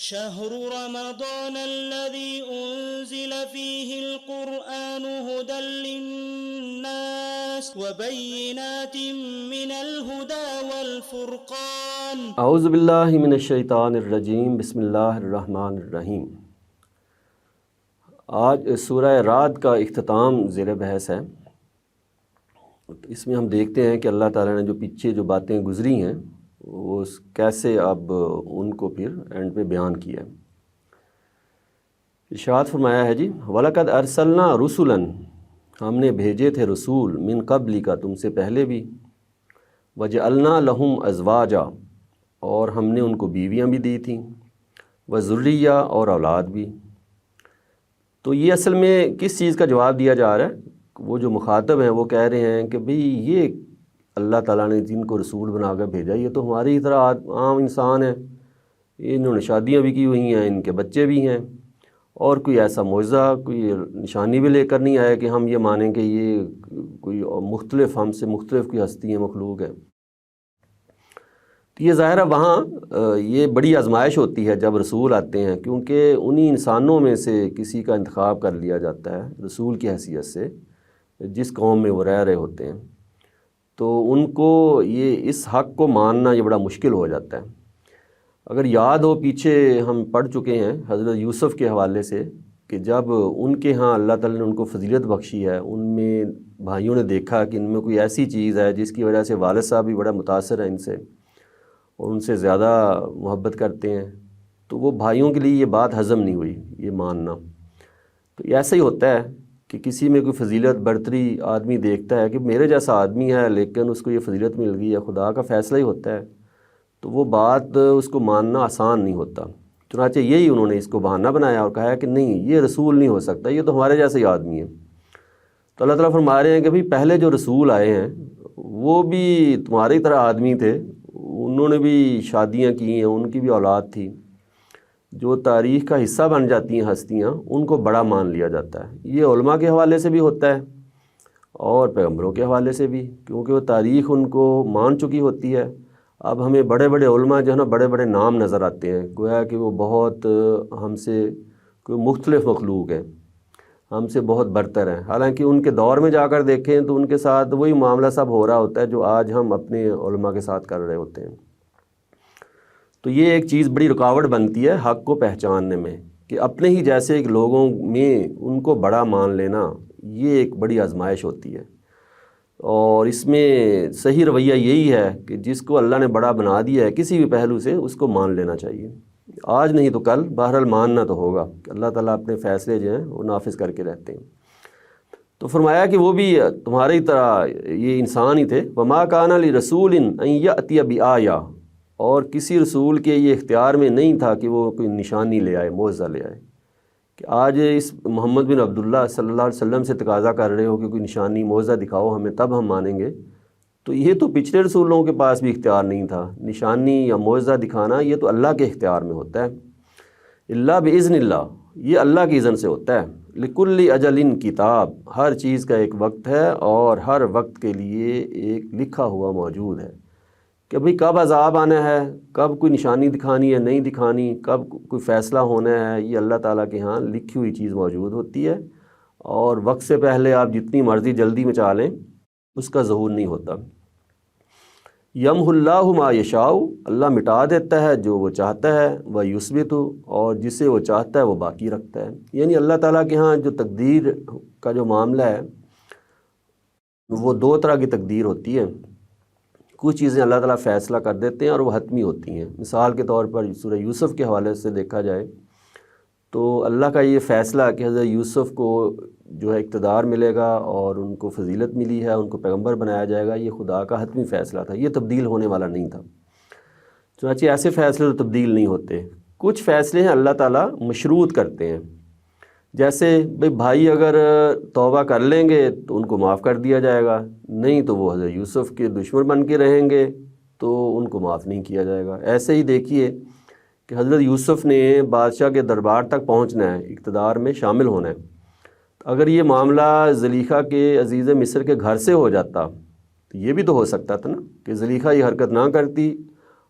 شهر رمضان الذي أنزل فيه القرآن هدى للناس وبينات من الهدى والفرقان اعوذ باللہ من الشیطان الرجیم بسم اللہ الرحمن الرحیم۔ آج سورہ رعد کا اختتام زیر بحث ہے۔ اس میں ہم دیکھتے ہیں کہ اللہ تعالیٰ نے جو پیچھے جو باتیں گزری ہیں وہ کیسے اب ان کو پھر اینڈ پہ بیان کیا ہے۔ ارشاد فرمایا ہے جی وَلَقَدْ أَرْسَلْنَا رُسُلًا، ہم نے بھیجے تھے رسول من قبلک، تم سے پہلے بھی، وَجَعَلْنَا لَهُمْ أَزْوَاجًا، اور ہم نے ان کو بیویاں بھی دی تھیں، وَذُرِّيَّةً، اور اولاد بھی۔ تو یہ اصل میں کس چیز کا جواب دیا جا رہا ہے؟ وہ جو مخاطب ہیں وہ کہہ رہے ہیں کہ بھئی یہ اللہ تعالیٰ نے جن کو رسول بنا کر بھیجا یہ تو ہماری ہی طرح عام انسان ہیں، انہوں نے شادیاں بھی کی ہوئی ہیں، ان کے بچے بھی ہیں، اور کوئی ایسا معجزہ کوئی نشانی بھی لے کر نہیں آیا کہ ہم یہ مانیں کہ یہ کوئی مختلف ہم سے مختلف کوئی ہستی ہے، مخلوق ہے۔ تو یہ ظاہر ہے وہاں یہ بڑی آزمائش ہوتی ہے جب رسول آتے ہیں، کیونکہ انہی انسانوں میں سے کسی کا انتخاب کر لیا جاتا ہے رسول کی حیثیت سے جس قوم میں وہ رہ رہے ہوتے ہیں، تو ان کو یہ اس حق کو ماننا یہ بڑا مشکل ہو جاتا ہے۔ اگر یاد ہو پیچھے ہم پڑھ چکے ہیں حضرت یوسف کے حوالے سے کہ جب ان کے ہاں اللہ تعالیٰ نے ان کو فضیلت بخشی ہے، ان میں بھائیوں نے دیکھا کہ ان میں کوئی ایسی چیز ہے جس کی وجہ سے والد صاحب بھی بڑا متاثر ہیں ان سے اور ان سے زیادہ محبت کرتے ہیں، تو وہ بھائیوں کے لیے یہ بات ہضم نہیں ہوئی یہ ماننا۔ تو ایسا ہی ہوتا ہے کہ کسی میں کوئی فضیلت برتری آدمی دیکھتا ہے کہ میرے جیسا آدمی ہے لیکن اس کو یہ فضیلت مل گئی ہے، خدا کا فیصلہ ہی ہوتا ہے، تو وہ بات اس کو ماننا آسان نہیں ہوتا۔ چنانچہ یہی انہوں نے اس کو بہانہ بنایا اور کہا کہ نہیں یہ رسول نہیں ہو سکتا، یہ تو ہمارے جیسے ہی آدمی ہے۔ تو اللہ تعالیٰ فرما رہے ہیں کہ بھئی پہلے جو رسول آئے ہیں وہ بھی تمہاری طرح آدمی تھے، انہوں نے بھی شادیاں کی ہیں، ان کی بھی اولاد تھی۔ جو تاریخ کا حصہ بن جاتی ہیں ہستیاں ان کو بڑا مان لیا جاتا ہے، یہ علماء کے حوالے سے بھی ہوتا ہے اور پیغمبروں کے حوالے سے بھی، کیونکہ وہ تاریخ ان کو مان چکی ہوتی ہے۔ اب ہمیں بڑے بڑے علماء جو ہے نا بڑے بڑے نام نظر آتے ہیں، گویا کہ وہ بہت ہم سے کوئی مختلف مخلوق ہے، ہم سے بہت برتر ہیں، حالانکہ ان کے دور میں جا کر دیکھیں تو ان کے ساتھ وہی معاملہ سب ہو رہا ہوتا ہے جو آج ہم اپنے علماء کے ساتھ کر رہے ہوتے ہیں۔ تو یہ ایک چیز بڑی رکاوٹ بنتی ہے حق کو پہچاننے میں کہ اپنے ہی جیسے لوگوں میں ان کو بڑا مان لینا یہ ایک بڑی آزمائش ہوتی ہے، اور اس میں صحیح رویہ یہی ہے کہ جس کو اللہ نے بڑا بنا دیا ہے کسی بھی پہلو سے اس کو مان لینا چاہیے، آج نہیں تو کل بہرحال ماننا تو ہوگا کہ اللہ تعالیٰ اپنے فیصلے جو ہیں وہ نافذ کر کے رہتے ہیں۔ تو فرمایا کہ وہ بھی تمہاری طرح یہ انسان ہی تھے، وَمَا كَانَ لِرَسُولٍ أَن يَأْتِيَ بِآيَةٍ، اور کسی رسول کے یہ اختیار میں نہیں تھا کہ وہ کوئی نشانی لے آئے، معجزہ لے آئے، کہ آج اس محمد بن عبداللہ صلی اللہ علیہ وسلم سے تقاضا کر رہے ہو کہ کوئی نشانی معجزہ دکھاؤ ہمیں تب ہم مانیں گے، تو یہ تو پچھلے رسولوں کے پاس بھی اختیار نہیں تھا، نشانی یا معجزہ دکھانا یہ تو اللہ کے اختیار میں ہوتا ہے، اللہ بإذن اللہ، یہ اللہ کی اذن سے ہوتا ہے۔ لِكُلِّ أَجَلٍ کتاب، ہر چیز کا ایک وقت ہے اور ہر وقت کے لیے ایک لکھا ہوا موجود ہے کہ بھئی کب عذاب آنا ہے، کب کوئی نشانی دکھانی ہے نہیں دکھانی، کب کوئی فیصلہ ہونا ہے، یہ اللہ تعالیٰ کے ہاں لکھی ہوئی چیز موجود ہوتی ہے، اور وقت سے پہلے آپ جتنی مرضی جلدی مچا لیں اس کا ظہور نہیں ہوتا۔ یمحو اللہ ما یشاء، اللہ مٹا دیتا ہے جو وہ چاہتا ہے، ویثبت، اور جسے وہ چاہتا ہے وہ باقی رکھتا ہے۔ یعنی اللہ تعالیٰ کے ہاں جو تقدیر کا جو معاملہ ہے وہ دو طرح کی تقدیر ہوتی ہے، کچھ چیزیں اللہ تعالیٰ فیصلہ کر دیتے ہیں اور وہ حتمی ہوتی ہیں۔ مثال کے طور پر سورہ یوسف کے حوالے سے دیکھا جائے تو اللہ کا یہ فیصلہ کہ حضرت یوسف کو جو ہے اقتدار ملے گا اور ان کو فضیلت ملی ہے، ان کو پیغمبر بنایا جائے گا، یہ خدا کا حتمی فیصلہ تھا، یہ تبدیل ہونے والا نہیں تھا۔ چنانچہ ایسے فیصلے تو تبدیل نہیں ہوتے۔ کچھ فیصلے ہیں اللہ تعالیٰ مشروط کرتے ہیں، جیسے بھائی اگر توبہ کر لیں گے تو ان کو معاف کر دیا جائے گا، نہیں تو وہ حضرت یوسف کے دشمن بن کے رہیں گے تو ان کو معاف نہیں کیا جائے گا۔ ایسے ہی دیکھیے کہ حضرت یوسف نے بادشاہ کے دربار تک پہنچنا ہے، اقتدار میں شامل ہونا ہے، اگر یہ معاملہ زلیخا کے عزیز مصر کے گھر سے ہو جاتا تو یہ بھی تو ہو سکتا تھا نا کہ زلیخا یہ حرکت نہ کرتی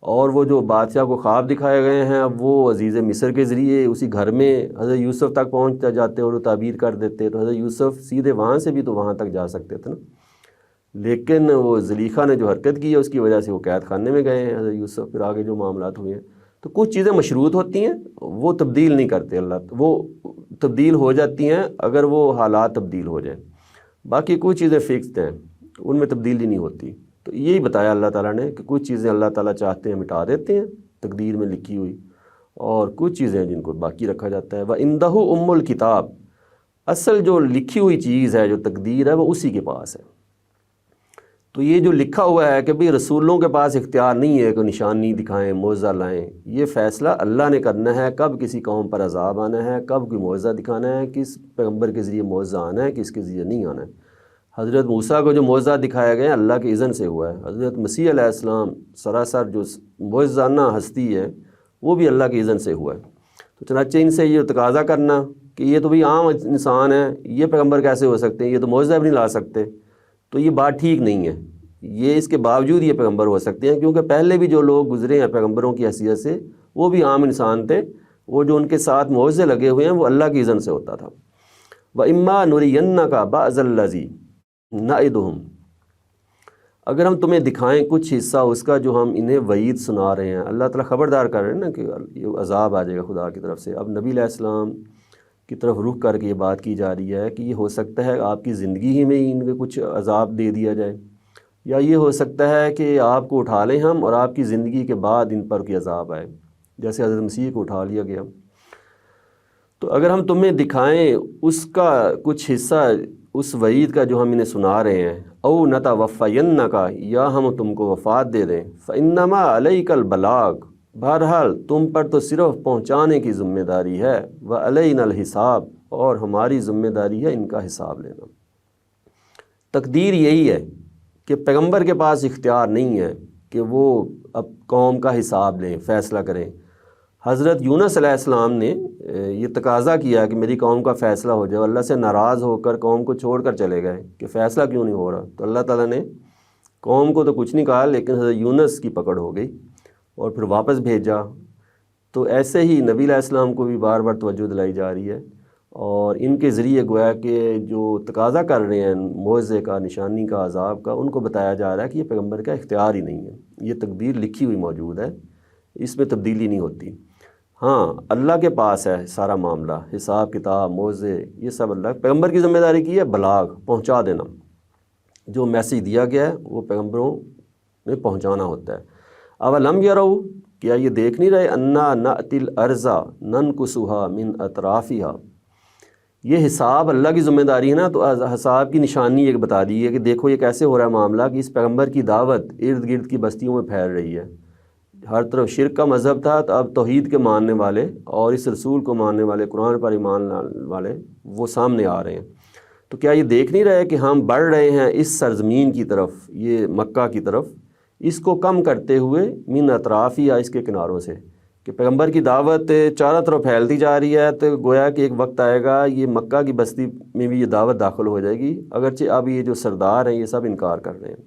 اور وہ جو بادشاہ کو خواب دکھائے گئے ہیں اب وہ عزیز مصر کے ذریعے اسی گھر میں حضرت یوسف تک پہنچ جاتے اور وہ تعبیر کر دیتے، تو حضرت یوسف سیدھے وہاں سے بھی تو وہاں تک جا سکتے تھے نا، لیکن وہ زلیخا نے جو حرکت کی ہے اس کی وجہ سے وہ قید خانے میں گئے ہیں حضرت یوسف، پھر آگے جو معاملات ہوئے ہیں۔ تو کچھ چیزیں مشروط ہوتی ہیں وہ تبدیل نہیں کرتے اللہ، وہ تبدیل ہو جاتی ہیں اگر وہ حالات تبدیل ہو جائیں، باقی کچھ چیزیں فکسڈ ہیں ان میں تبدیلی نہیں ہوتی۔ تو یہی بتایا اللہ تعالیٰ نے کہ کچھ چیزیں اللہ تعالیٰ چاہتے ہیں مٹا دیتے ہیں تقدیر میں لکھی ہوئی، اور کچھ چیزیں جن کو باقی رکھا جاتا ہے۔ وَعِندَهُ أُمُّ الْكِتَابِ، اصل جو لکھی ہوئی چیز ہے جو تقدیر ہے وہ اسی کے پاس ہے۔ تو یہ جو لکھا ہوا ہے کہ بھئی رسولوں کے پاس اختیار نہیں ہے کہ نشانی دکھائیں، معجزہ لائیں، یہ فیصلہ اللہ نے کرنا ہے کب کسی قوم پر عذاب آنا ہے، کب کوئی معجزہ دکھانا ہے، کس پیغمبر کے ذریعے معجزہ آنا ہے، کس کے ذریعے نہیں آنا ہے۔ حضرت موسیٰ کو جو معجزہ دکھایا گیا اللہ کے اذن سے ہوا ہے، حضرت مسیح علیہ السلام سراسر جو معجزانہ ہستی ہے وہ بھی اللہ کے اذن سے ہوا ہے۔ تو چنانچہ ان سے یہ تقاضا کرنا کہ یہ تو بھی عام انسان ہے، یہ پیغمبر کیسے ہو سکتے ہیں، یہ تو معجزہ بھی نہیں لا سکتے، تو یہ بات ٹھیک نہیں ہے۔ یہ اس کے باوجود یہ پیغمبر ہو سکتے ہیں کیونکہ پہلے بھی جو لوگ گزرے ہیں پیغمبروں کی حیثیت سے وہ بھی عام انسان تھے، وہ جو ان کے ساتھ معجزے لگے ہوئے ہیں وہ اللہ کی اذن سے ہوتا تھا۔ وَإِمَّا نُرِيَنَّكَ بَعْضَ الَّذِي نَعِدُهُمْ، اگر ہم تمہیں دکھائیں کچھ حصہ اس کا جو ہم انہیں وعید سنا رہے ہیں، اللہ تعالیٰ خبردار کر رہے ہیں نا کہ یہ عذاب آ جائے گا خدا کی طرف سے۔ اب نبی علیہ السلام کی طرف رخ کر کے یہ بات کی جا رہی ہے کہ یہ ہو سکتا ہے آپ کی زندگی ہی میں ہی ان کے کچھ عذاب دے دیا جائے، یا یہ ہو سکتا ہے کہ آپ کو اٹھا لیں ہم اور آپ کی زندگی کے بعد ان پر کوئی عذاب آئے، جیسے حضرت مسیح کو اٹھا لیا گیا۔ تو اگر ہم تمہیں دکھائیں اس کا کچھ حصہ اس وعید کا جو ہم انہیں سنا رہے ہیں، او نتوفینک، یا ہم تم کو وفات دے دیں، فانما علیک البلاغ، بہرحال تم پر تو صرف پہنچانے کی ذمہ داری ہے، وعلینا الحساب، اور ہماری ذمہ داری ہے ان کا حساب لینا۔ تقدیر یہی ہے کہ پیغمبر کے پاس اختیار نہیں ہے کہ وہ اب قوم کا حساب لیں، فیصلہ کریں۔ حضرت یونس علیہ السلام نے یہ تقاضا کیا کہ میری قوم کا فیصلہ ہو جائے، اللہ سے ناراض ہو کر قوم کو چھوڑ کر چلے گئے کہ فیصلہ کیوں نہیں ہو رہا، تو اللہ تعالیٰ نے قوم کو تو کچھ نہیں کہا لیکن حضرت یونس کی پکڑ ہو گئی اور پھر واپس بھیجا۔ تو ایسے ہی نبی علیہ السلام کو بھی بار بار توجہ دلائی جا رہی ہے، اور ان کے ذریعے گویا کہ جو تقاضا کر رہے ہیں معجزے کا، نشانی کا، عذاب کا، ان کو بتایا جا رہا ہے کہ یہ پیغمبر کا اختیار ہی نہیں ہے، یہ تقدیر لکھی ہوئی موجود ہے، اس میں تبدیلی نہیں ہوتی۔ ہاں اللہ کے پاس ہے سارا معاملہ، حساب کتاب، معجزے، یہ سب اللہ۔ پیغمبر کی ذمہ داری کی ہے بلاغ، پہنچا دینا، جو میسیج دیا گیا ہے وہ پیغمبروں میں پہنچانا ہوتا ہے۔ اولم یروا، کیا یہ دیکھ نہیں رہے، انا نأتی الارض ننقصها من اطرافها، یہ حساب اللہ کی ذمہ داری ہے نا، تو حساب کی نشانی ایک بتا دی ہے کہ دیکھو یہ کیسے ہو رہا ہے معاملہ کہ اس پیغمبر کی دعوت ارد گرد کی بستیوں میں پھیل رہی ہے، ہر طرف شرک کا مذہب تھا تو اب توحید کے ماننے والے اور اس رسول کو ماننے والے، قرآن پر ایمان لانے والے وہ سامنے آ رہے ہیں۔ تو کیا یہ دیکھ نہیں رہے کہ ہم بڑھ رہے ہیں اس سرزمین کی طرف، یہ مکہ کی طرف، اس کو کم کرتے ہوئے من اطراف یا اس کے کناروں سے، کہ پیغمبر کی دعوت چاروں طرف پھیلتی جا رہی ہے، تو گویا کہ ایک وقت آئے گا یہ مکہ کی بستی میں بھی یہ دعوت داخل ہو جائے گی، اگرچہ اب یہ جو سردار ہیں یہ سب انکار کر رہے ہیں۔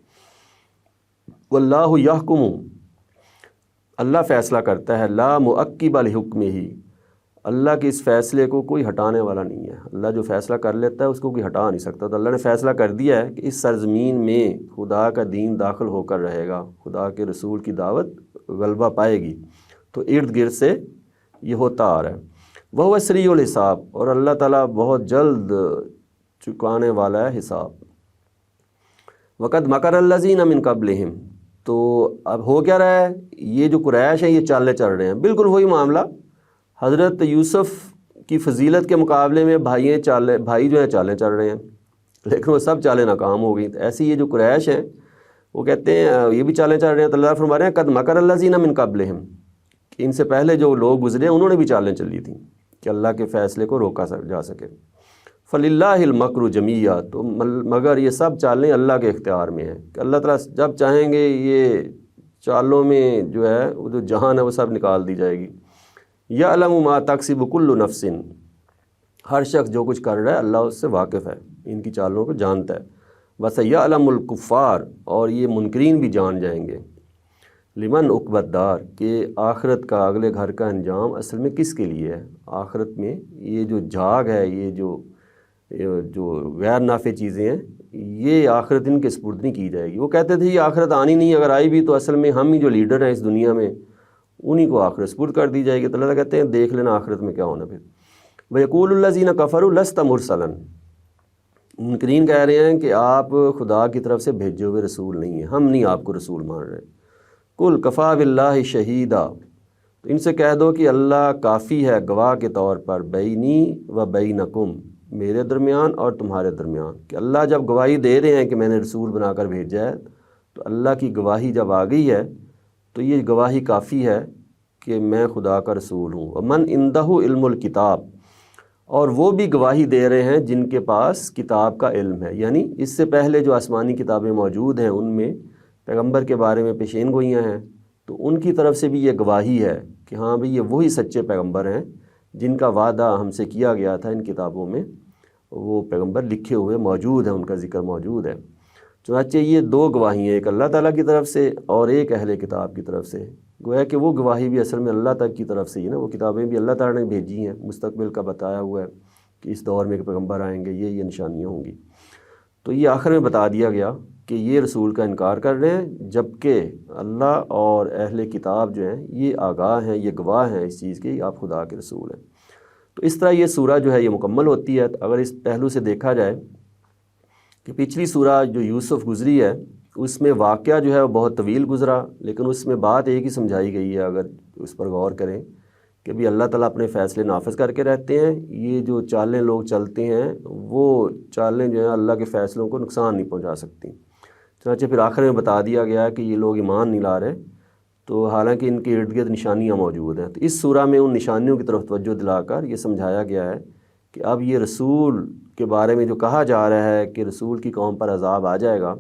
واللہ یحکم، اللہ فیصلہ کرتا ہے، لا معقب لحکمہ، اللہ کے اس فیصلے کو کوئی ہٹانے والا نہیں ہے، اللہ جو فیصلہ کر لیتا ہے اس کو کوئی ہٹا نہیں سکتا۔ تو اللہ نے فیصلہ کر دیا ہے کہ اس سرزمین میں خدا کا دین داخل ہو کر رہے گا، خدا کے رسول کی دعوت غلبہ پائے گی، تو ارد گرد سے یہ ہوتا آ رہا ہے۔ وہ سریع الحساب، اور اللہ تعالیٰ بہت جلد چکانے والا ہے حساب۔ وقد مکر الذین من قبلہم، تو اب ہو کیا رہا ہے، یہ جو قریش ہیں یہ چالیں چل رہے ہیں، بالکل وہی معاملہ حضرت یوسف کی فضیلت کے مقابلے میں بھائی جو ہیں چالیں چل رہے ہیں، لیکن وہ سب چالیں ناکام ہو گئیں۔ ایسی یہ جو قریش ہیں وہ کہتے ہیں یہ بھی چالیں چل رہے ہیں، تو اللہ فرما رہے ہیں قد مکر الذین من قبلہم، ان سے پہلے جو لوگ گزرے انہوں نے بھی چالیں چلی تھیں کہ اللہ کے فیصلے کو روکا جا سکے۔ فللہ المکر جمیعا، تو مگر یہ سب چالیں اللہ کے اختیار میں ہیں کہ اللہ تعالیٰ جب چاہیں گے یہ چالوں میں جو ہے وہ جو جہان ہے وہ سب نکال دی جائے گی۔ یعلم ما تکسب کل نفس، ہر شخص جو کچھ کر رہا ہے اللہ اس سے واقف ہے، ان کی چالوں کو جانتا ہے۔ بس یعلم الکفار، اور یہ منکرین بھی جان جائیں گے۔ لمن عقبت دار کہ آخرت کا اگلے گھر کا انجام اصل میں کس کے لیے ہے. آخرت میں یہ جو جھاگ ہے، یہ جو غیر نافع چیزیں ہیں، یہ آخرت ان کے سپرد نہیں کی جائے گی. وہ کہتے تھے یہ آخرت آنی نہیں، اگر آئی بھی تو اصل میں ہم ہی جو لیڈر ہیں اس دنیا میں انہی کو آخرت سپرد کر دی جائے گی. تو اللہ کہتے ہیں دیکھ لینا آخرت میں کیا ہونا. پھر وَيَقُولُ الَّذِينَ كَفَرُوا لَسْتَ مُرْسَلًا، منکرین کہہ رہے ہیں کہ آپ خدا کی طرف سے بھیجے ہوئے رسول نہیں ہیں، ہم نہیں آپ کو رسول مان رہے. قُلْ كَفَىٰ بِاللَّهِ شَهِيدًا، تو ان سے کہہ دو کہ اللہ کافی ہے گواہ کے طور پر، بینی و بینکم، میرے درمیان اور تمہارے درمیان. کہ اللہ جب گواہی دے رہے ہیں کہ میں نے رسول بنا کر بھیجا ہے، تو اللہ کی گواہی جب آ گئی ہے تو یہ گواہی کافی ہے کہ میں خدا کا رسول ہوں. وَمَنْ عِنْدَهُ عِلْمُ الْكِتَابِ، اور وہ بھی گواہی دے رہے ہیں جن کے پاس کتاب کا علم ہے. یعنی اس سے پہلے جو آسمانی کتابیں موجود ہیں ان میں پیغمبر کے بارے میں پیشین گوئیاں ہیں، تو ان کی طرف سے بھی یہ گواہی ہے کہ ہاں بھئی یہ وہی سچے پیغمبر ہیں جن کا وعدہ ہم سے کیا گیا تھا. ان کتابوں میں وہ پیغمبر لکھے ہوئے موجود ہیں، ان کا ذکر موجود ہے. چنانچہ یہ دو گواہی ہیں، ایک اللہ تعالیٰ کی طرف سے اور ایک اہل کتاب کی طرف سے. گویا کہ وہ گواہی بھی اصل میں اللہ تک کی طرف سے ہی نا، وہ کتابیں بھی اللہ تعالیٰ نے بھیجی ہیں، مستقبل کا بتایا ہوا ہے کہ اس دور میں ایک پیغمبر آئیں گے، یہ نشانیاں ہوں گی. تو یہ آخر میں بتا دیا گیا کہ یہ رسول کا انکار کر رہے ہیں، جبکہ اللہ اور اہل کتاب جو ہیں یہ آگاہ ہیں، یہ گواہ ہیں اس چیز کے آپ خدا کے رسول ہیں. تو اس طرح یہ سورہ جو ہے یہ مکمل ہوتی ہے. اگر اس پہلو سے دیکھا جائے کہ پچھلی سورہ جو یوسف گزری ہے اس میں واقعہ جو ہے وہ بہت طویل گزرا، لیکن اس میں بات ایک ہی سمجھائی گئی ہے اگر اس پر غور کریں کہ بھی اللہ تعالیٰ اپنے فیصلے نافذ کر کے رہتے ہیں. یہ جو چالیں لوگ چلتے ہیں وہ چالیں جو ہیں اللہ کے فیصلوں کو نقصان نہیں پہنچا سکتی. چنانچہ پھر آخر میں بتا دیا گیا کہ یہ لوگ ایمان نہیں لا رہے، تو حالانکہ ان کے ارد گرد نشانیاں موجود ہیں. تو اس سورہ میں ان نشانیوں کی طرف توجہ دلا کر یہ سمجھایا گیا ہے کہ اب یہ رسول کے بارے میں جو کہا جا رہا ہے کہ رسول کی قوم پر عذاب آ جائے گا،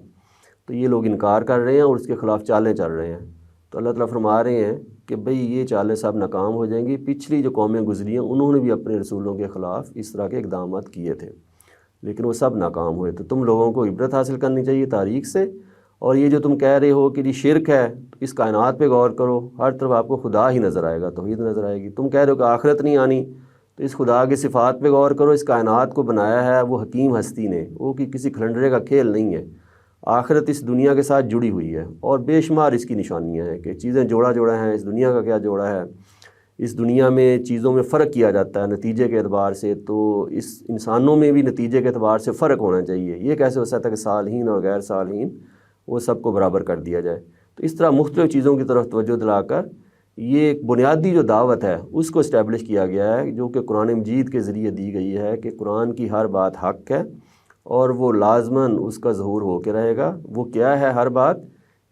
تو یہ لوگ انکار کر رہے ہیں اور اس کے خلاف چالیں چل رہے ہیں. تو اللہ تعالیٰ فرما رہے ہیں کہ بھئی یہ چالیں سب ناکام ہو جائیں گی. پچھلی جو قومیں گزری ہیں انہوں نے بھی اپنے رسولوں کے خلاف اس طرح کے اقدامات کیے تھے، لیکن وہ سب ناکام ہوئے. تو تم لوگوں کو عبرت حاصل کرنی چاہیے تاریخ سے. اور یہ جو تم کہہ رہے ہو کہ یہ شرک ہے، تو اس کائنات پہ غور کرو، ہر طرف آپ کو خدا ہی نظر آئے گا، توحید نظر آئے گی. تم کہہ رہے ہو کہ آخرت نہیں آنی، تو اس خدا کی صفات پہ غور کرو. اس کائنات کو بنایا ہے وہ حکیم ہستی نے، وہ کہ کسی کھلنڈرے کا کھیل نہیں ہے. آخرت اس دنیا کے ساتھ جڑی ہوئی ہے اور بے شمار اس کی نشانیاں ہیں کہ چیزیں جوڑا ہیں. اس دنیا کا کیا جوڑا ہے، اس دنیا میں چیزوں میں فرق کیا جاتا ہے نتیجے کے اعتبار سے، تو اس انسانوں میں بھی نتیجے کے اعتبار سے فرق ہونا چاہیے. یہ کیسے ہو سکتا ہے کہ صالحین اور غیر صالحین وہ سب کو برابر کر دیا جائے. تو اس طرح مختلف چیزوں کی طرف توجہ دلا کر یہ ایک بنیادی جو دعوت ہے اس کو اسٹیبلش کیا گیا ہے، جو کہ قرآن مجید کے ذریعے دی گئی ہے کہ قرآن کی ہر بات حق ہے اور وہ لازماً اس کا ظہور ہو کے رہے گا. وہ کیا ہے ہر بات؟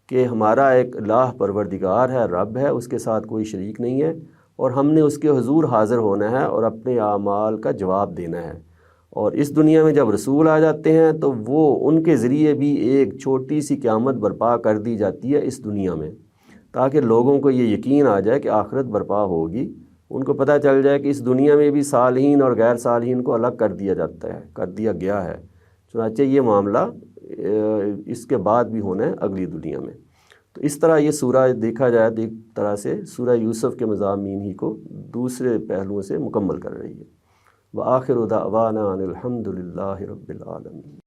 کہ ہمارا ایک الہ پروردگار ہے، رب ہے، اس کے ساتھ کوئی شریک نہیں ہے، اور ہم نے اس کے حضور حاضر ہونا ہے اور اپنے اعمال کا جواب دینا ہے. اور اس دنیا میں جب رسول آ جاتے ہیں تو وہ ان کے ذریعے بھی ایک چھوٹی سی قیامت برپا کر دی جاتی ہے اس دنیا میں، تاکہ لوگوں کو یہ یقین آ جائے کہ آخرت برپا ہوگی. ان کو پتہ چل جائے کہ اس دنیا میں بھی صالحین اور غیر صالحین کو الگ کر دیا جاتا ہے، کر دیا گیا ہے. چنانچہ یہ معاملہ اس کے بعد بھی ہونا ہے اگلی دنیا میں. تو اس طرح یہ سورہ دیکھا جائے تو ایک طرح سے سورہ یوسف کے مضامین ہی کو دوسرے پہلوؤں سے مکمل کر رہی ہے. وآخر دعوانا ان الحمد للہ رب العالمین.